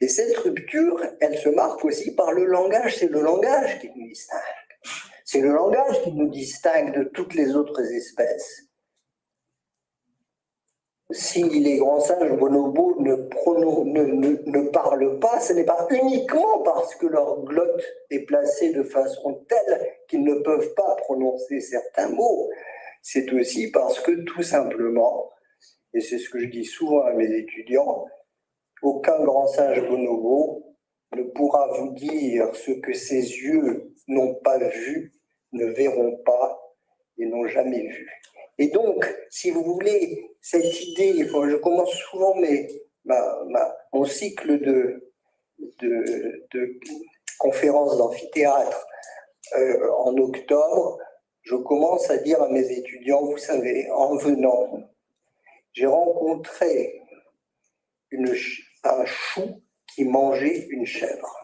Et cette rupture, elle se marque aussi par le langage. C'est le langage qui nous distingue. C'est le langage qui nous distingue de toutes les autres espèces. Si les grands singes bonobos ne parlent pas, ce n'est pas uniquement parce que leur glotte est placée de façon telle qu'ils ne peuvent pas prononcer certains mots. C'est aussi parce que, tout simplement, et c'est ce que je dis souvent à mes étudiants, aucun grand singe bonobo ne pourra vous dire ce que ses yeux n'ont pas vu, ne verront pas et n'ont jamais vu. Et donc, si vous voulez, cette idée, je commence souvent mon cycle de conférences d'amphithéâtre en octobre, je commence à dire à mes étudiants, vous savez, en venant, j'ai rencontré un chou qui mangeait une chèvre.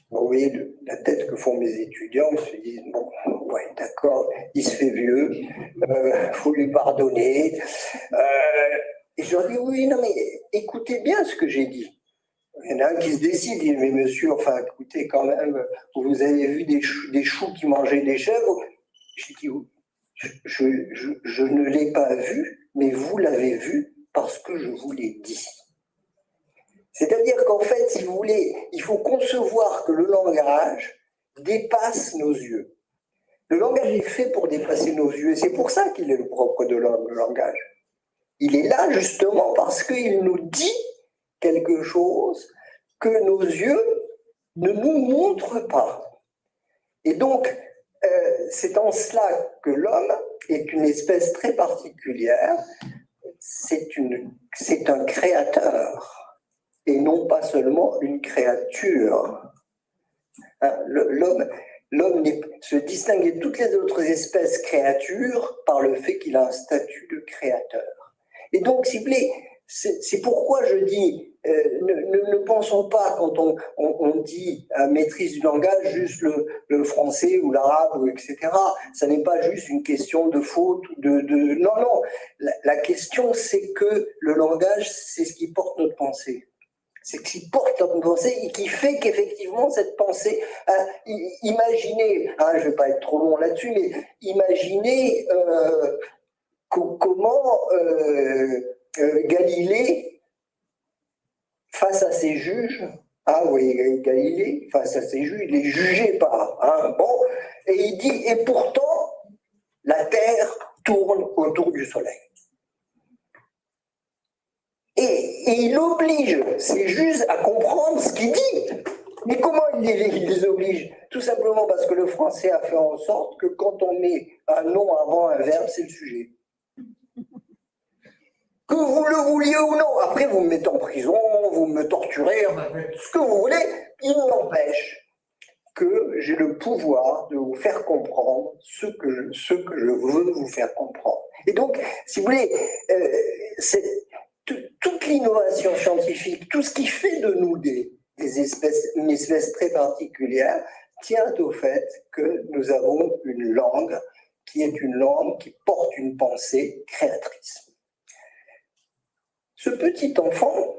Vous voyez la tête que font mes étudiants, ils se disent, bon, ouais, d'accord, il se fait vieux, faut lui pardonner. Et je leur dis, oui, non, mais écoutez bien ce que j'ai dit. Il y en a un qui se décide, il dit, mais monsieur, enfin, écoutez, quand même, vous avez vu des choux qui mangeaient des chèvres? Je dis, je ne l'ai pas vu, mais vous l'avez vu parce que je vous l'ai dit. C'est-à-dire qu'en fait, si vous voulez, il faut concevoir que le langage dépasse nos yeux. Le langage est fait pour dépasser nos yeux, et c'est pour ça qu'il est le propre de l'homme, le langage. Il est là justement parce qu'il nous dit quelque chose que nos yeux ne nous montrent pas. Et donc, c'est en cela que l'homme est une espèce très particulière, c'est un créateur. Et non pas seulement une créature. L'homme se distingue de toutes les autres espèces créatures par le fait qu'il a un statut de créateur. Et donc, s'il vous plaît, c'est pourquoi je dis, ne pensons pas quand on dit maîtrise du langage juste le français ou l'arabe, etc. Ça n'est pas juste une question de faute ou non, non. La question, c'est que le langage, c'est ce qui porte notre pensée. C'est ce qui porte notre pensée et qui fait qu'effectivement cette pensée, imaginez, je ne vais pas être trop long là-dessus, mais imaginez comment Galilée, face à ses juges, oui, Galilée, face à ses juges, il est jugé par, bon, et il dit, et pourtant, la Terre tourne autour du Soleil. Et il oblige ces juges à comprendre ce qu'il dit. Mais comment il les oblige? Tout simplement parce que le français a fait en sorte que quand on met un nom avant un verbe, c'est le sujet. Que vous le vouliez ou non. Après, vous me mettez en prison, vous me torturez, ce que vous voulez. Il n'empêche que j'ai le pouvoir de vous faire comprendre ce que je veux vous faire comprendre. Et donc, si vous voulez, toute l'innovation scientifique, tout ce qui fait de nous une espèce très particulière, tient au fait que nous avons une langue qui est une langue qui porte une pensée créatrice. Ce petit enfant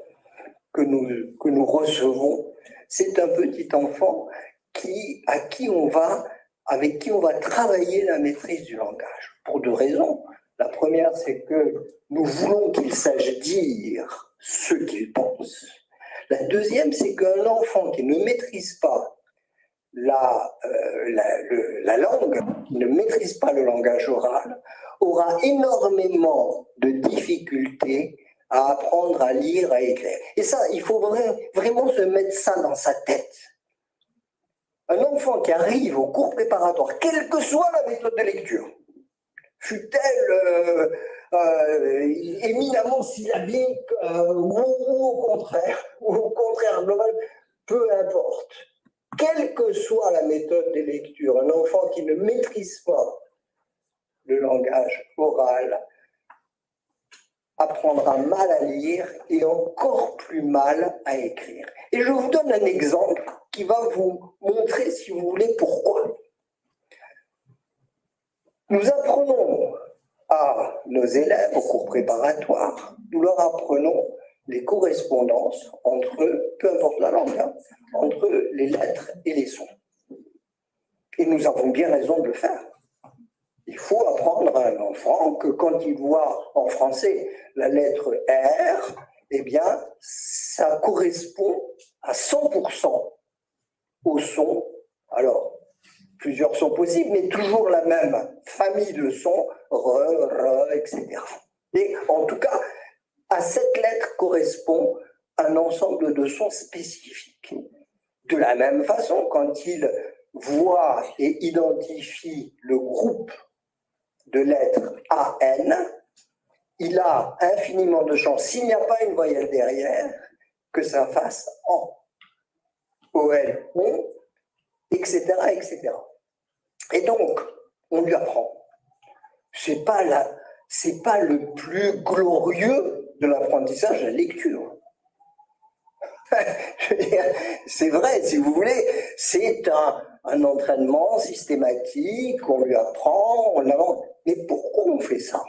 que nous recevons, c'est un petit enfant avec qui on va travailler la maîtrise du langage, pour deux raisons. La première, c'est que nous voulons qu'il sache dire ce qu'il pense. La deuxième, c'est qu'un enfant qui ne maîtrise pas la langue, qui ne maîtrise pas le langage oral, aura énormément de difficultés à apprendre à lire, à écrire. Et ça, il faut vraiment se mettre ça dans sa tête. Un enfant qui arrive au cours préparatoire, quelle que soit la méthode de lecture, fut-elle éminemment syllabique ou au contraire global, peu importe. Quelle que soit la méthode de lecture, un enfant qui ne maîtrise pas le langage oral apprendra mal à lire et encore plus mal à écrire. Et je vous donne un exemple qui va vous montrer, si vous voulez, pourquoi. Nous apprenons à nos élèves au cours préparatoire, nous leur apprenons les correspondances entre, peu importe la langue, hein, entre les lettres et les sons. Et nous avons bien raison de le faire. Il faut apprendre à un enfant que quand il voit en français la lettre R, eh bien, ça correspond à 100% au son. Alors, plusieurs sons possibles, mais toujours la même famille de sons, re, etc. Et en tout cas, à cette lettre correspond un ensemble de sons spécifiques. De la même façon, quand il voit et identifie le groupe de lettres AN, il a infiniment de chances, s'il n'y a pas une voyelle derrière, que ça fasse AN, OL, ON, etc., etc. Et donc, on lui apprend. C'est pas le plus glorieux de l'apprentissage de la lecture. C'est vrai, si vous voulez, c'est un entraînement systématique, on lui apprend, on avance. Mais pourquoi on fait ça?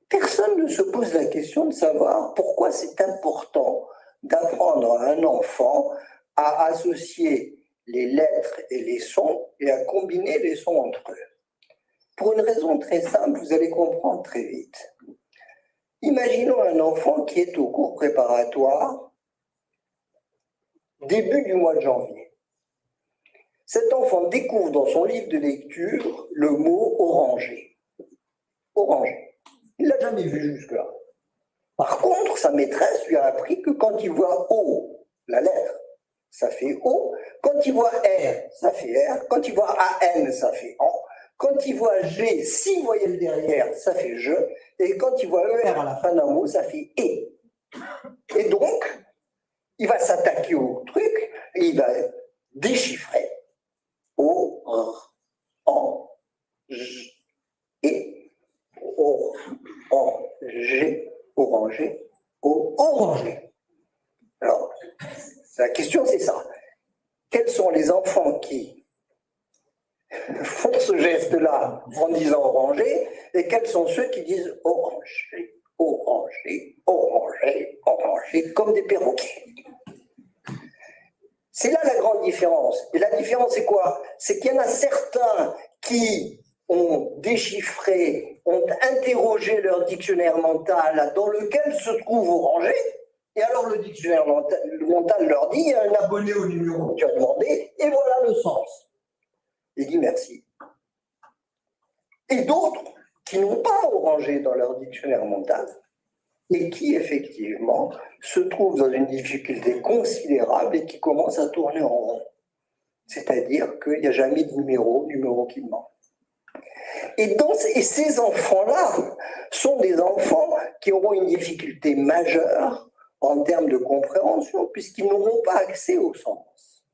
Personne ne se pose la question de savoir pourquoi c'est important d'apprendre à un enfant à associer les lettres et les sons et à combiner les sons entre eux. Pour une raison très simple, vous allez comprendre très vite. Imaginons un enfant qui est au cours préparatoire, début du mois de janvier. Cet enfant découvre dans son livre de lecture le mot oranger. Oranger. Il ne l'a jamais vu jusque-là. Par contre, sa maîtresse lui a appris que quand il voit O, la lettre, ça fait O. Quand il voit R, ça fait R. Quand il voit AN, ça fait AN. Quand il voit G, 6 voyelles derrière, ça fait je. Et quand il voit ER à la fin d'un mot, ça fait E. Et donc, il va s'attaquer au truc et il va déchiffrer O, R, AN, J, E, O, AN, G, oranger, O, oranger. Alors, la question c'est ça. Quels sont les enfants qui font ce geste-là en disant oranger et quels sont ceux qui disent oranger, oranger, oranger, oranger, comme des perroquets? C'est là la grande différence. Et la différence, c'est quoi? C'est qu'il y en a certains qui ont déchiffré, ont interrogé leur dictionnaire mental dans lequel se trouve oranger, et alors le dictionnaire mental leur dit, il y a un abonné au numéro que tu as demandé, et voilà le sens. Il dit merci. Et d'autres qui n'ont pas orangé dans leur dictionnaire mental, et qui effectivement se trouvent dans une difficulté considérable et qui commencent à tourner en rond. C'est-à-dire qu'il n'y a jamais de numéro qui manque. Et ces enfants-là sont des enfants qui auront une difficulté majeure en termes de compréhension, puisqu'ils n'auront pas accès au sens.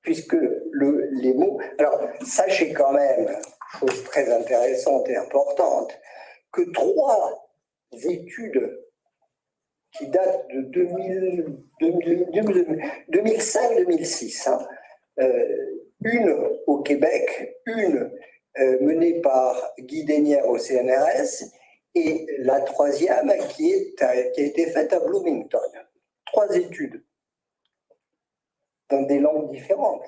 Puisque les mots... Alors, sachez quand même, chose très intéressante et importante, que 3 études qui datent de 2005-2006, hein, une au Québec, une menée par Guy Dénière au CNRS, et la troisième qui a été faite à Bloomington. 3 études dans des langues différentes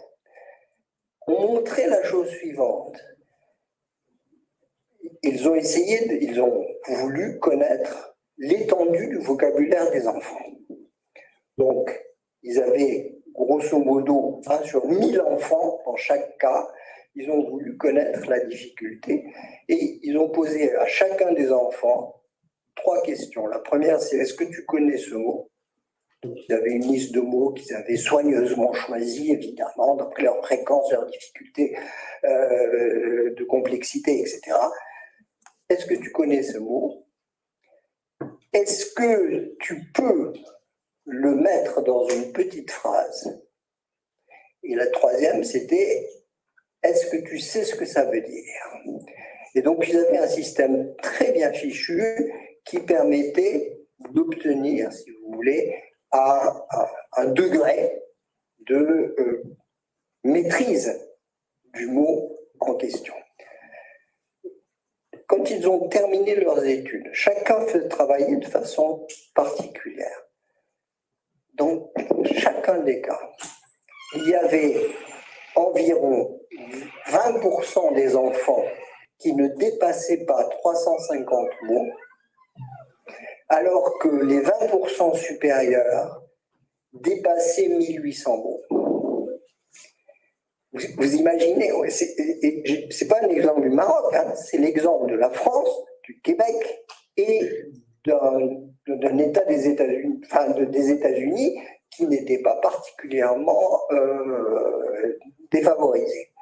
ont montré la chose suivante. Ils ont voulu connaître l'étendue du vocabulaire des enfants. Donc, ils avaient grosso modo 1 sur 1000 enfants dans chaque cas. Ils ont voulu connaître la difficulté et ils ont posé à chacun des enfants 3 questions. La première, c'est: est-ce que tu connais ce mot? Ils avaient une liste de mots qu'ils avaient soigneusement choisis, évidemment, d'après leur fréquence, leur difficulté de complexité, etc. Est-ce que tu connais ce mot? Est-ce que tu peux le mettre dans une petite phrase? Et la troisième, c'était: est-ce que tu sais ce que ça veut dire? Et donc, ils avaient un système très bien fichu qui permettait d'obtenir, si vous voulez, un degré de maîtrise du mot en question. quand ils ont terminé leurs études, chacun fait travailler de façon particulière. Dans chacun des cas, il y avait environ 20% des enfants qui ne dépassaient pas 350 mots, alors que les 20% supérieurs dépassaient 1800 mots. Vous imaginez, c'est pas un exemple du Maroc, hein, c'est l'exemple de la France, du Québec et d'un État des États-Unis, enfin des États-Unis qui n'était pas particulièrement défavorisé.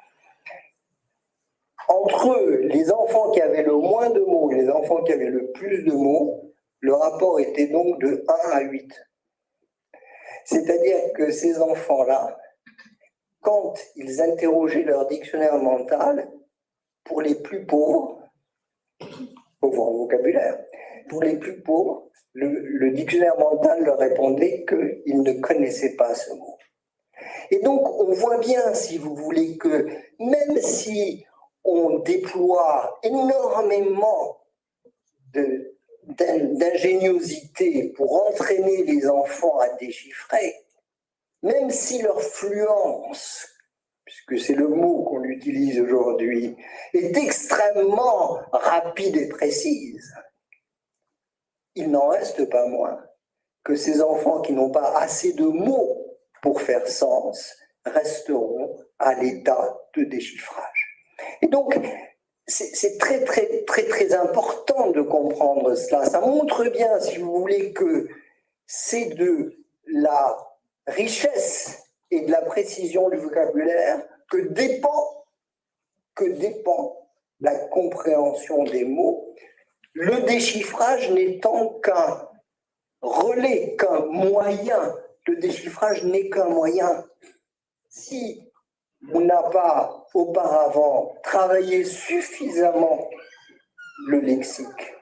Entre les enfants qui avaient le moins de mots et les enfants qui avaient le plus de mots, le rapport était donc de 1 à 8. C'est-à-dire que ces enfants-là, quand ils interrogeaient leur dictionnaire mental, pour les plus pauvres, pauvres en vocabulaire, pour les plus pauvres, le dictionnaire mental leur répondait qu'ils ne connaissaient pas ce mot. Et donc, on voit bien, si vous voulez, que même si on déploie énormément d'ingéniosité pour entraîner les enfants à déchiffrer, même si leur fluence, puisque c'est le mot qu'on utilise aujourd'hui, est extrêmement rapide et précise, il n'en reste pas moins que ces enfants qui n'ont pas assez de mots pour faire sens resteront à l'état de déchiffrage. Et donc, c'est très, très, très, très important de comprendre cela. Ça montre bien, si vous voulez, que c'est de la richesse et de la précision du vocabulaire que dépend la compréhension des mots, le déchiffrage n'étant qu'un relais, qu'un moyen. Le déchiffrage n'est qu'un moyen. Si on n'a pas auparavant travaillé suffisamment le lexique,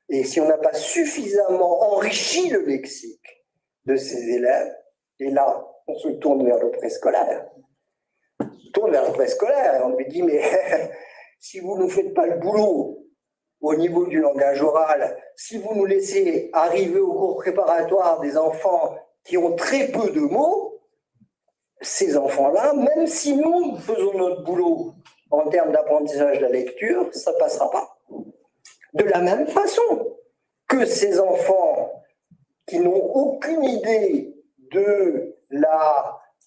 et si on n'a pas suffisamment enrichi le lexique de ces élèves, et là, on se tourne vers le préscolaire. On se tourne vers le préscolaire et on lui dit, mais si vous ne faites pas le boulot au niveau du langage oral, si vous nous laissez arriver au cours préparatoire des enfants qui ont très peu de mots, ces enfants-là, même si nous faisons notre boulot en termes d'apprentissage de la lecture, ça ne passera pas. De la même façon que ces enfants qui n'ont aucune idée de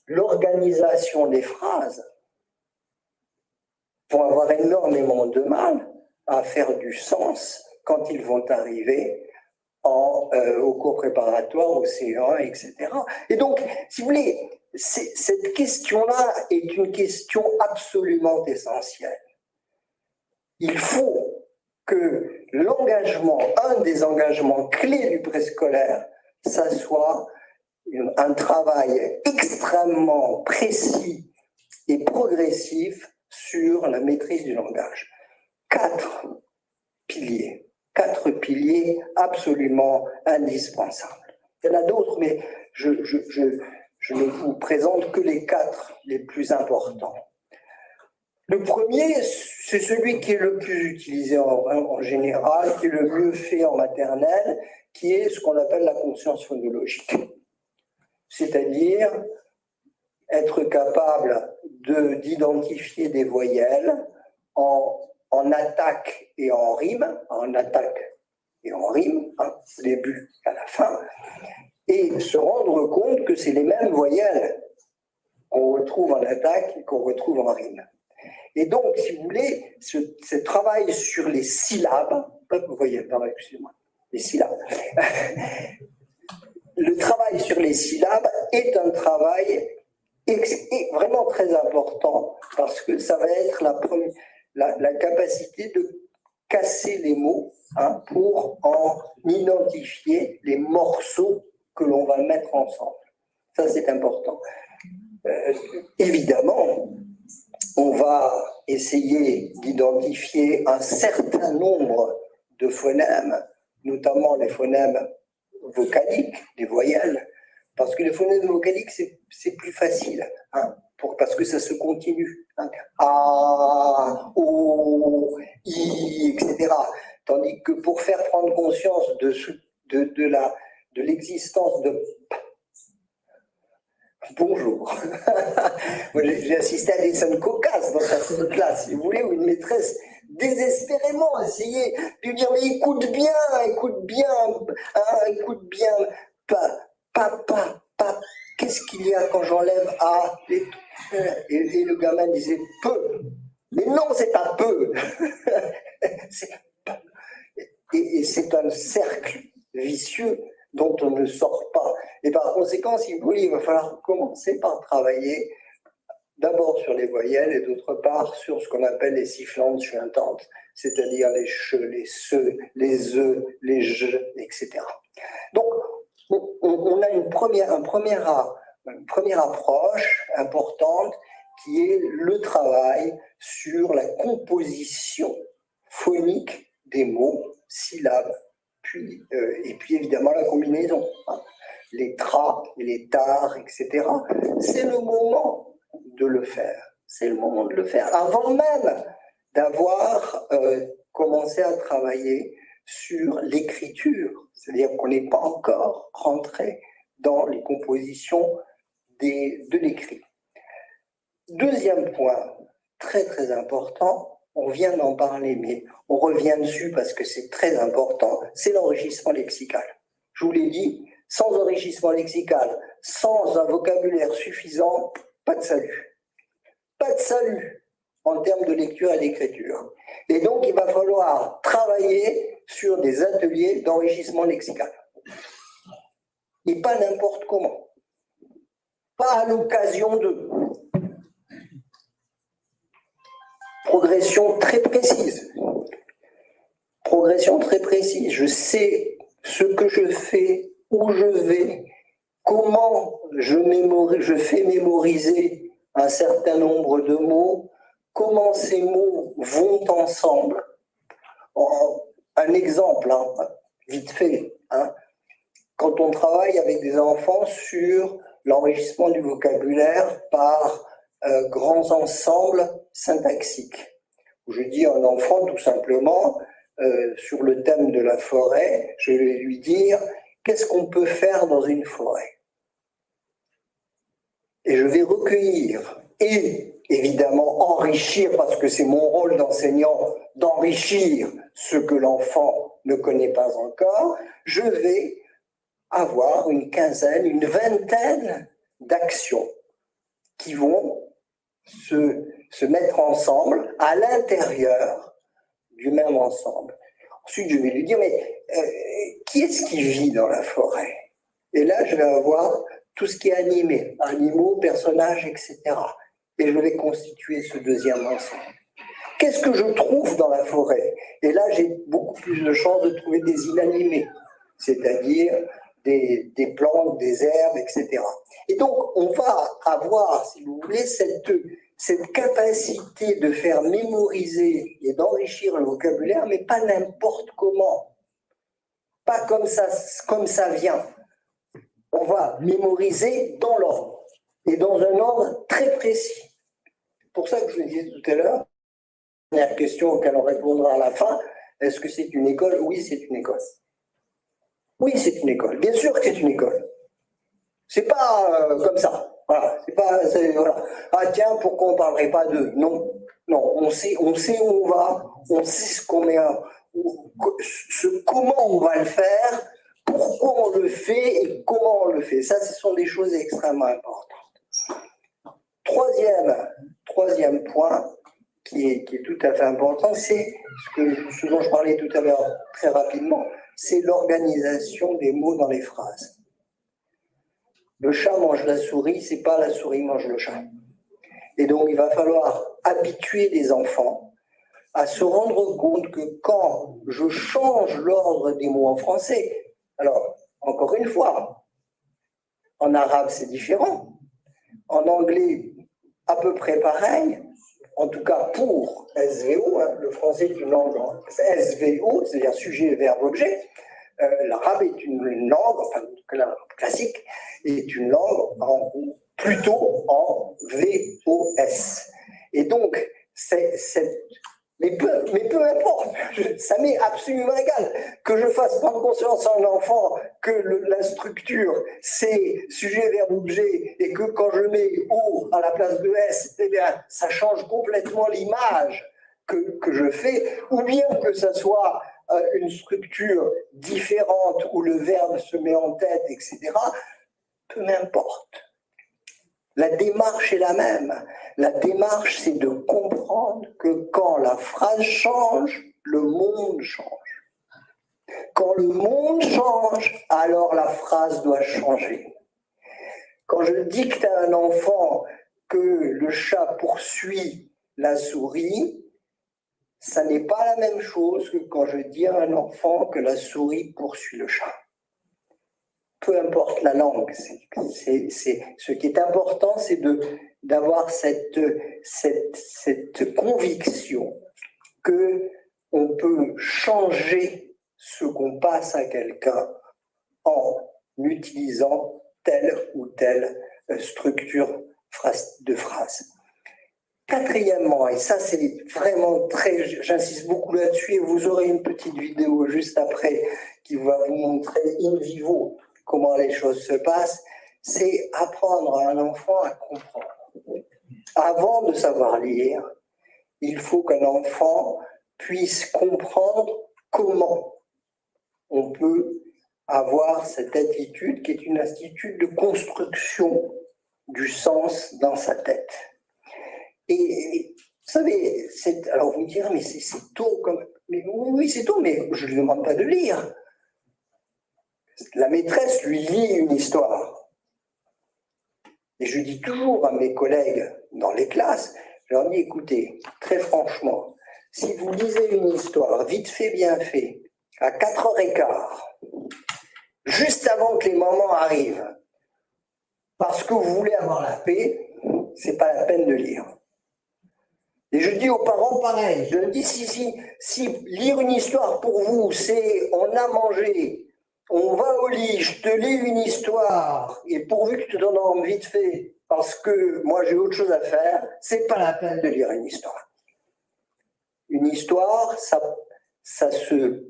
l'organisation des phrases vont avoir énormément de mal à faire du sens quand ils vont arriver au cours préparatoire, au CE1, etc. Et donc, si vous voulez, cette question-là est une question absolument essentielle. Il faut que l'engagement, un des engagements clés du préscolaire, ça soit un travail extrêmement précis et progressif sur la maîtrise du langage. 4 piliers absolument indispensables. Il y en a d'autres, mais je ne vous présente que les 4 les plus importants. Le premier, c'est celui qui est le plus utilisé en général, qui est le mieux fait en maternelle, qui est ce qu'on appelle la conscience phonologique. C'est-à-dire être capable d'identifier des voyelles en attaque et en rime, hein, au début et à la fin, et se rendre compte que c'est les mêmes voyelles qu'on retrouve en attaque et qu'on retrouve en rime. Et donc, si vous voulez, ce travail sur les syllabes, vous voyez, pardon, excusez-moi, les syllabes. Le travail sur les syllabes est un travail vraiment très important parce que ça va être la capacité de casser les mots, hein, pour en identifier les morceaux que l'on va mettre ensemble. Ça, c'est important. Évidemment, on va essayer d'identifier un certain nombre de phonèmes, notamment les phonèmes vocaliques, les voyelles, parce que les phonèmes vocaliques, c'est plus facile, hein, parce que ça se continue. Hein. A, O, I, etc. Tandis que pour faire prendre conscience de l'existence de bonjour. J'ai assisté à des scènes cocasses dans certaines classes, si vous voulez, où une maîtresse désespérément essayait de lui dire mais écoute bien, écoute bien, papa, qu'est-ce qu'il y a quand j'enlève A et le gamin disait peu. Mais non, c'est pas peu. Et c'est un cercle vicieux dont on ne sort pas. Et par conséquent, si vous voulez, il va falloir commencer par travailler d'abord sur les voyelles et d'autre part sur ce qu'on appelle les sifflantes chuintantes, c'est-à-dire les che, les se, les e, les je, etc. Donc, on a une première approche importante qui est le travail sur la composition phonique des mots, syllabes, et puis évidemment la combinaison, hein, les tras, les tares, etc. C'est le moment de le faire. C'est le moment de le faire. Avant même d'avoir commencé à travailler sur l'écriture, c'est-à-dire qu'on n'est pas encore rentré dans les compositions de l'écrit. Deuxième point, très très important, on vient d'en parler, mais on revient dessus parce que c'est très important, c'est l'enrichissement lexical. Je vous l'ai dit, sans enrichissement lexical, sans un vocabulaire suffisant, pas de salut. Pas de salut en termes de lecture et d'écriture. Et donc, il va falloir travailler sur des ateliers d'enrichissement lexical. Et pas n'importe comment. Pas à l'occasion de... Progression très précise. Progression très précise. Je sais ce que je fais, où je vais, comment je fais mémoriser un certain nombre de mots, comment ces mots vont ensemble. Un exemple, hein, vite fait, hein, quand on travaille avec des enfants sur l'enrichissement du vocabulaire par grands ensembles syntaxiques. Je dis à un enfant tout simplement, sur le thème de la forêt, je vais lui dire qu'est-ce qu'on peut faire dans une forêt. Et je vais recueillir et évidemment enrichir, parce que c'est mon rôle d'enseignant, d'enrichir ce que l'enfant ne connaît pas encore, je vais avoir une quinzaine, une vingtaine d'actions qui vont se mettre ensemble à l'intérieur du même ensemble. Ensuite, je vais lui dire, mais qui est-ce qui vit dans la forêt? Et là, je vais avoir tout ce qui est animé, animaux, personnages, etc. Et je vais constituer ce deuxième ensemble. Qu'est-ce que je trouve dans la forêt? Et là, j'ai beaucoup plus de chances de trouver des inanimés, c'est-à-dire des plantes, des herbes, etc. Et donc, on va avoir, si vous voulez, cette capacité de faire mémoriser et d'enrichir le vocabulaire, mais pas n'importe comment. Pas comme ça vient. On va mémoriser dans l'ordre, et dans un ordre très précis. C'est pour ça que je le disais tout à l'heure, la dernière question auquel on répondra à la fin, est-ce que c'est une école? Oui, c'est une école. Oui, c'est une école. Bien sûr que c'est une école. C'est pas comme ça. Voilà. C'est pas, voilà. Ah tiens, pourquoi on ne parlerait pas d'eux? Non, non. On sait où on va, on sait comment on va le faire, pourquoi on le fait et comment on le fait. Ça, ce sont des choses extrêmement importantes. Troisième point qui est tout à fait important, c'est ce dont je parlais tout à l'heure très rapidement, c'est l'organisation des mots dans les phrases. Le chat mange la souris, c'est pas la souris mange le chat. Et donc, il va falloir habituer les enfants à se rendre compte que quand je change l'ordre des mots en français, alors, encore une fois, en arabe, c'est différent. En anglais, à peu près pareil. En tout cas, pour SVO, hein, le français est une langue en SVO, c'est-à-dire sujet, verbe, objet. L'arabe est une langue, enfin, la classique, est une langue plutôt en VOS. Et donc, mais peu importe, ça m'est absolument égal que je fasse prendre conscience à un enfant que la structure, c'est sujet, verbe, objet, et que quand je mets O à la place de S, eh bien, ça change complètement l'image que je fais, ou bien que ça soit une structure différente où le verbe se met en tête, etc. Peu m'importe. La démarche est la même. La démarche, c'est de comprendre que quand la phrase change, le monde change. Quand le monde change, alors la phrase doit changer. Quand je dicte à un enfant que le chat poursuit la souris, ça n'est pas la même chose que quand je dis à un enfant que la souris poursuit le chat. Peu importe la langue, ce qui est important, c'est d'avoir cette conviction qu'on peut changer ce qu'on passe à quelqu'un en utilisant telle ou telle structure de phrase. Quatrièmement, et ça c'est vraiment j'insiste beaucoup là-dessus, et vous aurez une petite vidéo juste après qui va vous montrer in vivo comment les choses se passent, c'est apprendre à un enfant à comprendre. Avant de savoir lire, il faut qu'un enfant puisse comprendre comment on peut avoir cette attitude qui est une attitude de construction du sens dans sa tête. Et vous savez, alors vous me direz, mais c'est tôt, mais oui, c'est tôt, mais je ne lui demande pas de lire. La maîtresse lui lit une histoire. Et je dis toujours à mes collègues dans les classes, je leur dis, écoutez, très franchement, si vous lisez une histoire vite fait, bien fait, à 4h15, juste avant que les mamans arrivent, parce que vous voulez avoir la paix, c'est pas la peine de lire. Et je dis aux parents pareil, je dis si lire une histoire pour vous, c'est on a mangé, on va au lit, je te lis une histoire, et pourvu que tu t'en dormes vite fait, parce que moi j'ai autre chose à faire, c'est pas la peine de lire une histoire. Une histoire, ça se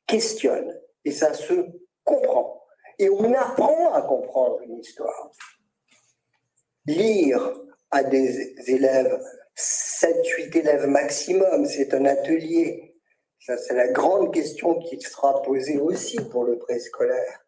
questionne et ça se comprend. Et on apprend à comprendre une histoire. Lire à des élèves, 7-8 élèves maximum, c'est un atelier. Ça, c'est la grande question qui sera posée aussi pour le préscolaire.